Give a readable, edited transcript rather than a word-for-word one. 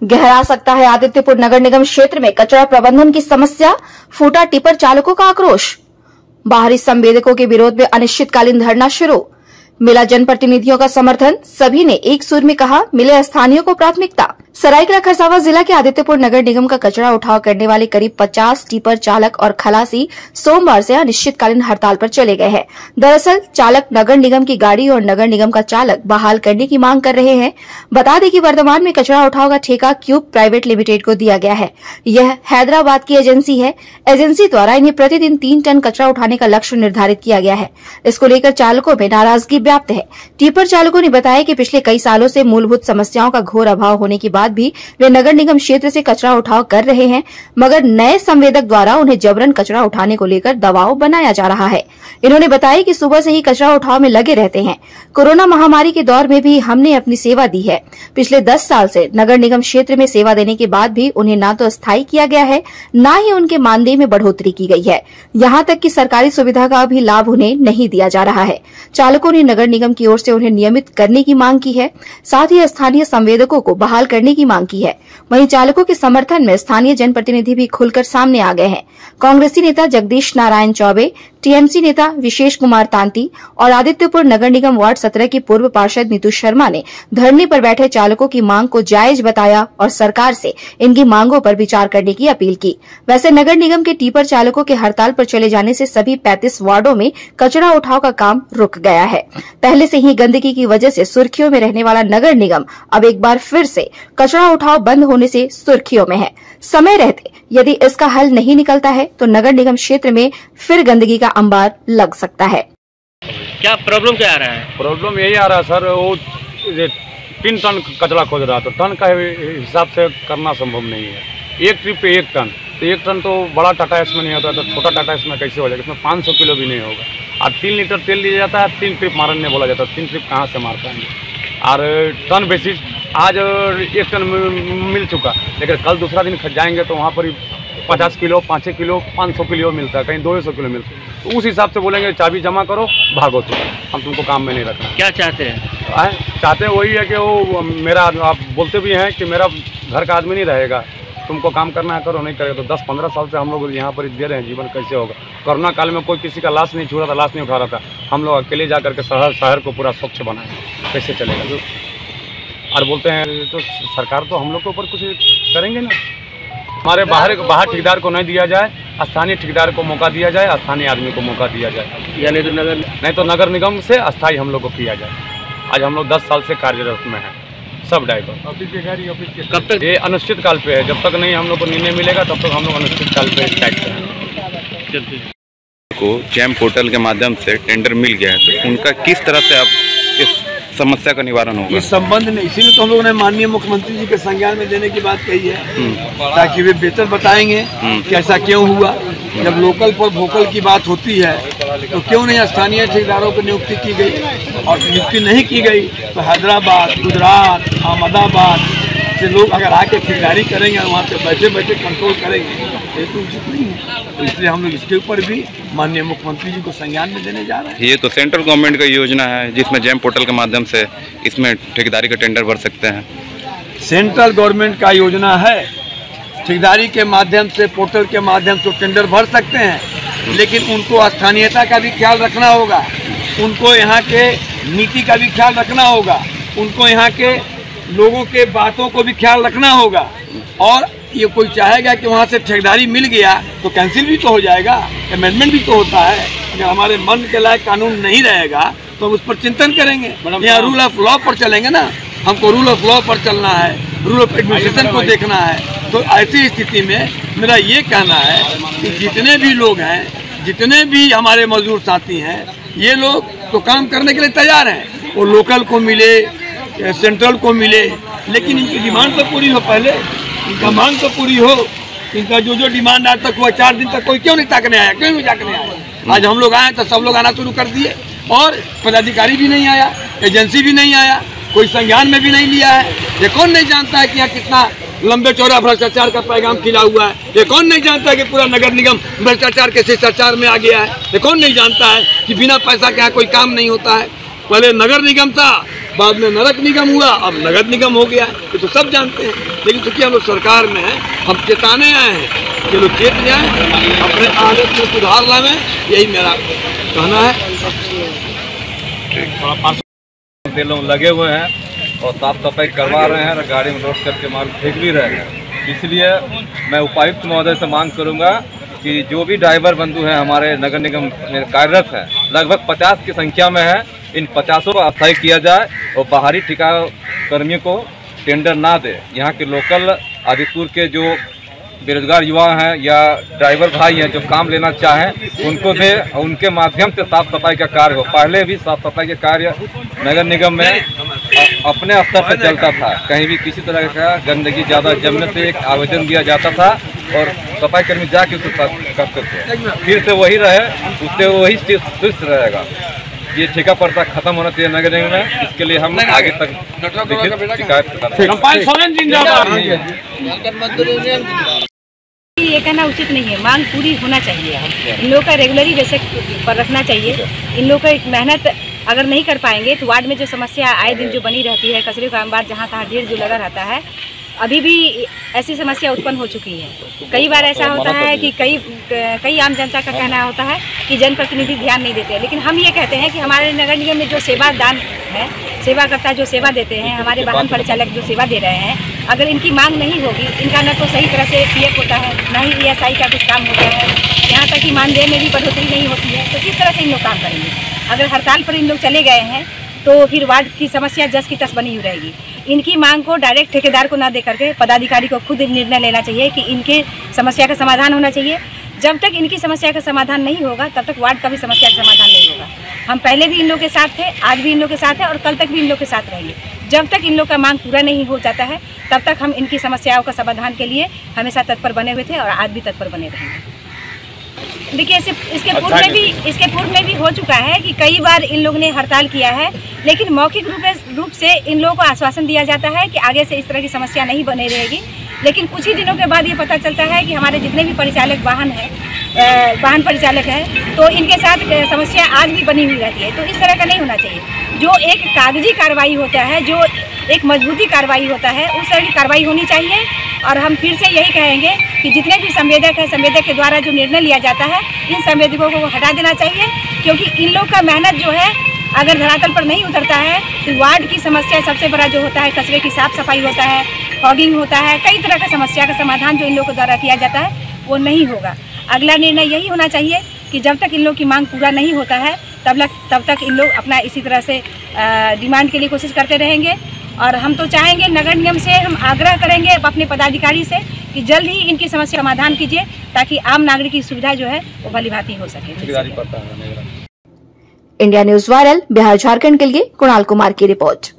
गहरा सकता है आदित्यपुर नगर निगम क्षेत्र में कचरा प्रबंधन की समस्या, फूटा टिपर चालकों का आक्रोश। बाहरी संवेदकों के विरोध में अनिश्चितकालीन धरना शुरू। मिला जनप्रतिनिधियों का समर्थन, सभी ने एक सुर में कहा मिले स्थानीयों को प्राथमिकता। सरायकेला खरसावां जिला के आदित्यपुर नगर निगम का कचरा उठाव करने वाले करीब 50 टिपर चालक और खलासी सोमवार से अनिश्चितकालीन हड़ताल पर चले गए हैं। दरअसल चालक नगर निगम की गाड़ी और नगर निगम का चालक बहाल करने की मांग कर रहे हैं। बता दें कि वर्तमान में कचरा उठाव का ठेका क्यूब प्राइवेट लिमिटेड को दिया गया है। यह हैदराबाद की एजेंसी है। एजेंसी द्वारा इन्हें प्रतिदिन 3 टन कचरा उठाने का लक्ष्य निर्धारित किया गया है। इसको लेकर चालकों में नाराजगी व्याप्त है। टिपर चालकों ने बताया कि पिछले कई सालों से मूलभूत समस्याओं का घोर अभाव होने के बाद भी वे नगर निगम क्षेत्र से कचरा उठाव कर रहे हैं, मगर नए संवेदक द्वारा उन्हें जबरन कचरा उठाने को लेकर दबाव बनाया जा रहा है। इन्होंने बताया कि सुबह से ही कचरा उठाव में लगे रहते हैं। कोरोना महामारी के दौर में भी हमने अपनी सेवा दी है। पिछले 10 साल से नगर निगम क्षेत्र में सेवा देने के बाद भी उन्हें न तो स्थायी किया गया है, न ही उनके मानदेय में बढ़ोतरी की गई है। यहाँ तक कि सरकारी सुविधा का भी लाभ उन्हें नहीं दिया जा रहा है। चालकों ने नगर निगम की ओर से उन्हें नियमित करने की मांग की है, साथ ही स्थानीय संवेदकों को बहाल करने की मांग की है। वहीं चालकों के समर्थन में स्थानीय जनप्रतिनिधि भी खुलकर सामने आ गए हैं। कांग्रेसी नेता जगदीश नारायण चौबे, टीएमसी नेता विशेष कुमार तांती और आदित्यपुर नगर निगम वार्ड 17 की पूर्व पार्षद नीतू शर्मा ने धरने पर बैठे चालकों की मांग को जायज बताया और सरकार से इनकी मांगों पर विचार करने की अपील की। वैसे नगर निगम के टिपर चालकों के हड़ताल पर चले जाने से सभी 35 वार्डों में कचरा उठाव का काम रुक गया है। पहले से ही गंदगी की वजह से सुर्खियों में रहने वाला नगर निगम अब एक बार फिर से कचरा उठाव बंद होने से सुर्खियों में है। समय रहते यदि इसका हल नहीं निकलता है तो नगर निगम क्षेत्र में फिर गंदगी का अंबार लग सकता है। क्या प्रॉब्लम क्या आ रहा है? प्रॉब्लम यही आ रहा है सर, वो 3 टन कचरा खोज रहा, तो टन का हिसाब से करना संभव नहीं है। एक ट्रिप पे 1 टन, तो 1 टन तो बड़ा टाटा इसमें नहीं होता, तो छोटा टाटा इसमें कैसे हो जाएगा? इसमें 500 किलो भी नहीं होगा। और 3 लीटर तेल लिया जाता है, 3 ट्रिप मारने बोला जाता है। 3 ट्रिप कहाँ से मार पाएंगे? और टन बेसिस आज 1 टन मिल चुका, लेकिन कल दूसरा दिन जाएंगे तो वहाँ पर 50 किलो, 5 किलो, 500 किलो मिलता है, कहीं 200 किलो मिलता है। तो उस हिसाब से बोलेंगे चाबी जमा करो, भागो, तो हम तुमको काम में नहीं रखना। क्या चाहते हैं? चाहते हैं वही है कि वो मेरा, आप बोलते भी हैं कि मेरा घर का आदमी नहीं रहेगा, तुमको काम करना है करो, नहीं करेगा। तो 10-15 साल से हम लोग यहाँ पर दे रहे हैं, जीवन कैसे होगा? कोरोना काल में कोई किसी का लाश नहीं छू रहा था, लाश नहीं उठा रहा था। हम लोग अकेले जा करके शहर को पूरा स्वच्छ बनाए, कैसे चलेगा? और बोलते हैं तो सरकार तो हम लोग के ऊपर कुछ करेंगे ना। हमारे बाहर ठेकेदार को नहीं दिया जाए, स्थानीय ठेकेदार को मौका दिया जाए, स्थानीय आदमी को मौका दिया जाए, या नहीं तो नगर निगम से अस्थायी हम लोग को किया जाए। आज हम लोग 10 साल से कार्यरत में हैं, सब ड्राइवर। कब तक ये अनिश्चित काल पे है? जब तक नहीं हम लोग को निर्णय मिलेगा तब तक हम लोग अनिश्चित काल पे स्ट्राइक करेंगे। को जैम पोर्टल के माध्यम से टेंडर मिल गया है, तो उनका किस तरह से आप इस समस्या का निवारण होगा? इस संबंध में इसीलिए तो हम लोगों ने माननीय मुख्यमंत्री जी के संज्ञान में देने की बात कही है, ताकि वे बेहतर बताएंगे कि ऐसा क्यों हुआ। जब लोकल पर वोकल की बात होती है तो क्यों नहीं स्थानीय ठेकेदारों की नियुक्ति की गई, और नियुक्ति नहीं की गई तो हैदराबाद, गुजरात, अहमदाबाद से लोग अगर आके ठेकेदारी करेंगे और वहाँ पे बैठे बैठे कंट्रोल करेंगे, ये तो उचित नहीं है। तो इसलिए हम लोग इसके ऊपर भी माननीय मुख्यमंत्री जी को संज्ञान में देने जा रहे हैं। ये तो सेंट्रल गवर्नमेंट का योजना है जिसमें जैम पोर्टल के माध्यम से इसमें ठेकेदारी का टेंडर भर सकते हैं। सेंट्रल गवर्नमेंट का योजना है, ठेकेदारी के माध्यम से, पोर्टल के माध्यम से टेंडर भर सकते हैं, लेकिन उनको स्थानीयता का भी ख्याल रखना होगा, उनको यहाँ के नीति का भी ख्याल रखना होगा, उनको यहाँ के लोगों के बातों को भी ख्याल रखना होगा। और ये कोई चाहेगा कि वहाँ से ठेकेदारी मिल गया तो कैंसिल भी तो हो जाएगा, अमेंडमेंट भी तो होता है। अगर हमारे मन के लायक कानून नहीं रहेगा तो हम उस पर चिंतन करेंगे। यहाँ रूल ऑफ लॉ पर चलेंगे ना, हमको रूल ऑफ लॉ पर चलना है, रूल ऑफ एडमिनिस्ट्रेशन को देखना है। तो ऐसी स्थिति में मेरा ये कहना है कि जितने भी लोग हैं, जितने भी हमारे मजदूर साथी हैं, ये लोग तो काम करने के लिए तैयार हैं। वो लोकल को मिले, सेंट्रल को मिले, लेकिन इनकी डिमांड तो पूरी हो, पहले इनका मांग तो पूरी हो। इनका जो डिमांड आज तक हुआ, 4 दिन तक कोई क्यों नहीं ताकने आया, क्यों नहीं ताकने आया? आज हम लोग आए तो सब लोग आना शुरू कर दिए, और पदाधिकारी भी नहीं आया, एजेंसी भी नहीं आया, कोई संज्ञान में भी नहीं लिया है। ये कौन नहीं जानता है कि यहाँ कितना लंबे चौड़ा भ्रष्टाचार का पैगाम खिला हुआ है? ये कौन नहीं जानता है कि पूरा नगर निगम भ्रष्टाचार के शिष्टाचार में आ गया है? ये कौन नहीं जानता है कि बिना पैसा के यहाँ कोई काम नहीं होता है? पहले नगर निगम था, बाद में नरक निगम हुआ, अब नगद निगम हो गया, ये तो सब जानते हैं। लेकिन चूंकि हम लोग सरकार में हैं, हम चेताने आए हैं कि लोग चेत जाएं, अपने आदत में सुधार लाएं, यही मेरा कहना है। लोग लगे हुए हैं और साफ सफाई करवा रहे हैं और गाड़ी में रोक करके माल फेंक भी रहे हैं। इसलिए मैं उपायुक्त महोदय से मांग करूंगा कि जो भी ड्राइवर बंधु हैं हमारे नगर निगम में कार्यरत हैं, लगभग 50 की संख्या में है, इन 50 को अस्थायी किया जाए और बाहरी ठेका कर्मियों को टेंडर ना दे। यहाँ के लोकल आदिपुर के जो बेरोजगार युवा हैं या ड्राइवर भाई हैं जो काम लेना चाहें उनको दे, उनके माध्यम से साफ सफाई का कार्य हो। पहले भी साफ सफाई के कार्य नगर निगम में अपने स्तर पर चलता था, कहीं भी किसी तरह का गंदगी ज़्यादा जमने से एक आवेदन दिया जाता था और सफाई कर्मी जाके उसके साथ करते थे, फिर से वही रहे, उससे वही चीज सुस्त रहेगा। ये ठेका पर्चा खत्म होना चाहिए नगर निगम में, इसके लिए हम आगे तक ये कहना उचित नहीं है, मांग पूरी होना चाहिए। इन लोगों का रेगुलरी बेसिस पर रखना चाहिए। इन लोगों का एक मेहनत अगर नहीं कर पाएंगे तो वार्ड में जो समस्या आए दिन जो बनी रहती है, कचरे का अंबार जहाँ तहाँ ढेर जो लगा रहता है, अभी भी ऐसी समस्या उत्पन्न हो चुकी है। कई बार ऐसा होता है कि कई आम जनता का कहना होता है कि जनप्रतिनिधि ध्यान नहीं देते हैं, लेकिन हम ये कहते हैं कि हमारे नगर निगम में जो सेवा दान है, सेवाकर्ता जो सेवा देते हैं, हमारे वाहन परिचालक जो सेवा दे रहे हैं, अगर इनकी मांग नहीं होगी, इनका न तो सही तरह से पीएफ होता है, न ही ESI का कुछ काम होता है, यहाँ तक कि मानदेय में भी बढ़ोतरी नहीं होती है, तो किस तरह से इन लोग काम करेंगे? अगर हड़ताल पर इन लोग चले गए हैं तो फिर वार्ड की समस्या जस की तस बनी हुई रहेगी। इनकी मांग को डायरेक्ट ठेकेदार को ना दे करके पदाधिकारी को खुद निर्णय लेना चाहिए कि इनके समस्या का समाधान होना चाहिए। जब तक इनकी समस्या का समाधान नहीं होगा तब तक वार्ड का भी समस्या का समाधान नहीं होगा। हम पहले भी इन लोग के साथ थे, आज भी इन लोग के साथ हैं और कल तक भी इन लोग के साथ रहेंगे। जब तक इन लोग का मांग पूरा नहीं हो जाता है तब तक हम इनकी समस्याओं का समाधान के लिए हमेशा तत्पर बने हुए थे और आज भी तत्पर बने रहेंगे। देखिए इसके पूर्व में भी हो चुका है कि कई बार इन लोगों ने हड़ताल किया है, लेकिन मौखिक रूप से इन लोगों को आश्वासन दिया जाता है कि आगे से इस तरह की समस्या नहीं बने रहेगी। लेकिन कुछ ही दिनों के बाद ये पता चलता है कि हमारे जितने भी परिचालक वाहन परिचालक हैं, तो इनके साथ समस्या आज भी बनी हुई रहती है। तो इस तरह का नहीं होना चाहिए। जो एक कागजी कार्रवाई होता है, जो एक मजबूती कार्रवाई होता है, उस तरह की कार्रवाई होनी चाहिए। और हम फिर से यही कहेंगे कि जितने भी संवेदक हैं, संवेदक के द्वारा जो निर्णय लिया जाता है, इन संवेदकों को हटा देना चाहिए, क्योंकि इन लोग का मेहनत जो है अगर धरातल पर नहीं उतरता है तो वार्ड की समस्या सबसे बड़ा जो होता है, कचरे की साफ सफाई होता है, फॉगिंग होता है, कई तरह का समस्या का समाधान जो इन लोगों के द्वारा किया जाता है वो नहीं होगा। अगला निर्णय यही होना चाहिए कि जब तक इन लोग की मांग पूरा नहीं होता है तब तक इन लोग अपना इसी तरह से डिमांड के लिए कोशिश करते रहेंगे। और हम तो चाहेंगे, नगर निगम से हम आग्रह करेंगे अपने पदाधिकारी से कि जल्द ही इनकी समस्या समाधान कीजिए, ताकि आम नागरिक की सुविधा जो है वो भलीभांति हो सके। India news viral Bihar Jharkhand के लिए कुणाल कुमार की रिपोर्ट।